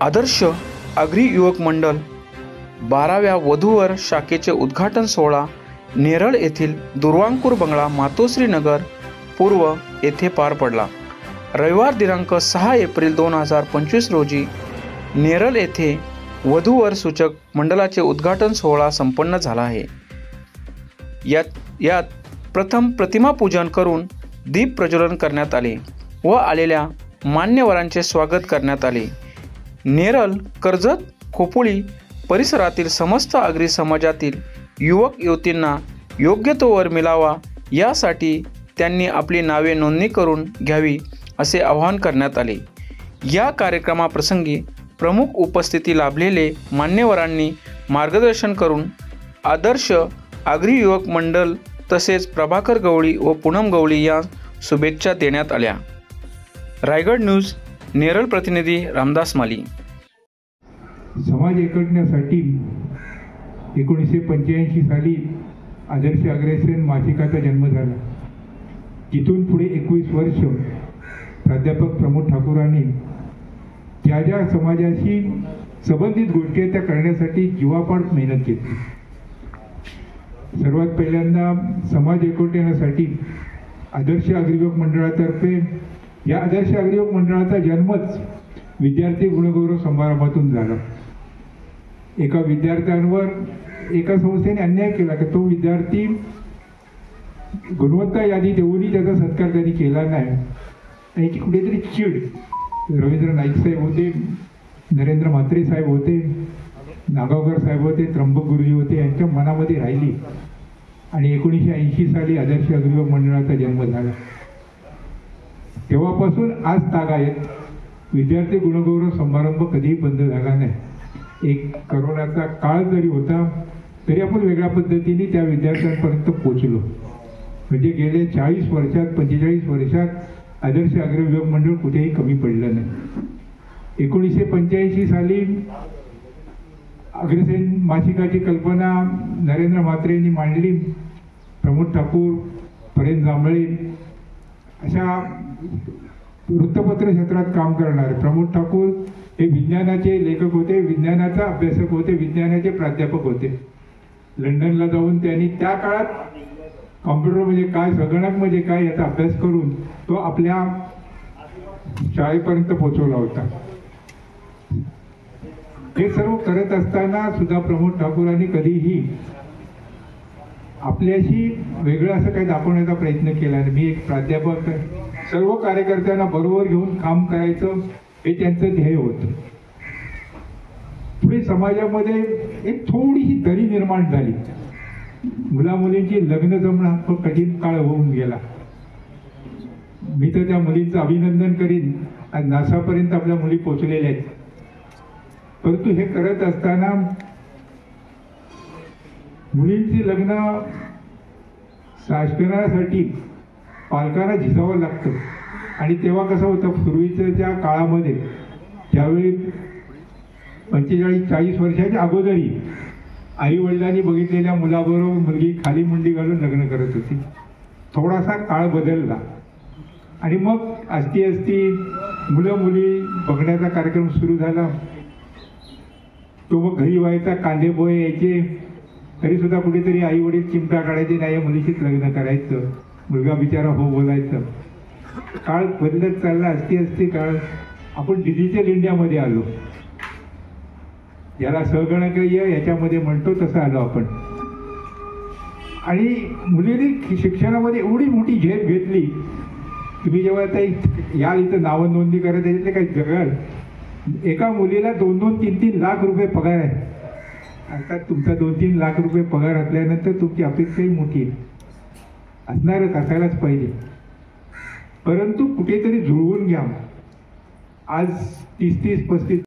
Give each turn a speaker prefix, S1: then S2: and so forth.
S1: आदर्श आगरी युवक मंडळ 12व्या वधूवर शाखेचे उद्घाटन सोहळा नेरळ येथील दुर्वांकूर बंगला मातोश्री नगर पूर्व येथे पार पडला। रविवार दिनांक 6 एप्रिल 2025 रोजी नेरळ येथे वधूवर सूचक मंडळाचे उद्घाटन सोहळा संपन्न झाला आहे। यात प्रथम प्रतिमा पूजन करून दीप प्रज्वलन करण्यात आले व आलेल्या मान्यवरांचे स्वागत करण्यात आले। नेरळ, कर्जत, खोपोली परिसरातील समस्त आगरी समाजातील युवक युवतींना योग्य तो वर मिळावा यासाठी त्यांनी आपली नावे नोंदणी करून घ्यावी असे आवाहन करण्यात आले। या कार्यक्रमाप्रसंगी प्रमुख उपस्थिती लाभलेले मान्यवरांनी मार्गदर्शन करून आदर्श आगरी युवक मंडळ तसेच प्रभाकर गवळी व पूनम गवळी या शुभेच्छा देण्यात आल्या। रायगड न्यूज नेरळ प्रतिनिधी रामदास माली।
S2: समाज एकवटण्यासाठी 1985 साली आदर्श अग्रेसन मासिकाचा जन्म झाला। तिथून पुढे 21 वर्ष प्राध्यापक प्रमोद ठाकूरांनी ज्या ज्या समाजाशी संबंधित गोष्टी त्या करण्यासाठी जीवापाड मेहनत घेतली। सर्वात पहिल्यांदा समाज एकवटण्यासाठी आदर्श अग्रियुवक मंडळातर्फे या आदर्श अग्रियुवक मंडळाचा जन्मच विद्यार्थी गुणगौरव समारंभातून झाला। एका विद्यार्थ्यांवर एका संस्थेने अन्याय केला की तो विद्यार्थी गुणवत्ता यादी देऊनही त्याचा सत्कार त्यांनी केला नाही आणि की कुठेतरी चीड रवींद्र नाईक साहेब होते, नरेंद्र म्हात्रे साहेब होते, नागावकर साहेब होते, त्र्यंबक गुरुजी होते, यांच्या मनामध्ये राहिली आणि 1980 साली आदर्श अग्रियुवक मंडळाचा जन्म झाला। तेव्हापासून आज तागायत विद्यार्थी गुणगौरव समारंभ कधीही बंद झाला नाही। एक करोनाचा काळ जरी होता तरी आपण वेगळ्या पद्धतीने त्या विद्यार्थ्यांपर्यंत पोहोचलो। म्हणजे गेल्या 40 वर्षात 45 वर्षात आदर्श अग्रियुवक मंडळ कुठेही कमी पडलं नाही। 1985 साली अग्रसेन मासिकाची कल्पना नरेंद्र म्हात्रेंनी मांडली। प्रमोद ठाकूर, परेश जांभळे अशा वृत्तपत्र क्षेत्रात काम करणारे प्रमोद ठाकूर हे विज्ञानाचे लेखक होते, विज्ञानाचा अभ्यासक होते, विज्ञानाचे प्राध्यापक होते। लंडनला जाऊन त्यांनी त्या काळात कॉम्प्युटर म्हणजे काय, संगणक म्हणजे काय याचा अभ्यास करून तो आपल्या शाळेपर्यंत पोहोचवला होता। हे सर्व करत असताना सुद्धा प्रमोद ठाकूरांनी कधीही आपल्याशी वेगळं असं काही दाखवण्याचा प्रयत्न केला नाही। मी एक प्राध्यापक, सर्व कार्यकर्त्यांना बरोबर घेऊन काम करायचं हे त्यांचं ध्येय होतं। पुढे समाजामध्ये एक थोडीशी दरी निर्माण झाली। मुला मुलींची लग्न जमणं हा कठीण काळ होऊन गेला। मी तर त्या मुलींचं अभिनंदन करीन, आज नासापर्यंत आपल्या मुली पोहोचलेल्या आहेत। परंतु हे करत असताना मुलींची लग्न शासनासाठी पालकांना झिजावं लागतं आणि तेव्हा कसं होतं, पूर्वीच्या काळामध्ये ज्यावेळी 45-40 वर्षाच्या अगोदरी आई वडिलांनी बघितलेल्या मुलाबरोबर मुलगी खाली मुंडी घालून लग्न करत होती। थोडासा काळ बदलला आणि मग असती मुलं मुली बघण्याचा कार्यक्रम सुरू झाला। तो मग घरी व्हायचा, कांदे पोहे यायचे, तरी सुद्धा कुठेतरी आई वडील चिमटा काढायचे, नाही या मुलीशीच लग्न करायचं, मुलगा बिचारा हो बोलायचं। काळ बदलत चालला, असती काळ आपण डिजिटल इंडियामध्ये आलो, याला संगणकीय याच्यामध्ये म्हणतो तसं आलो आपण। आणि मुलींनी शिक्षणामध्ये एवढी मोठी झेप घेतली, तुम्ही जेव्हा आता या इथं नावं नोंदणी करत त्याच्यातले काही जगाल, एका मुलीला 2-2, 3-3 लाख रुपये पगार आहे। अर्थात तुमचा 2-3 लाख रुपये पगार असल्यानंतर तुमची अपेक्षाही मोठी आहे, असणारच, असायलाच पाहिजे। परंतु कुठेतरी जुळवून घ्या। आज 30-35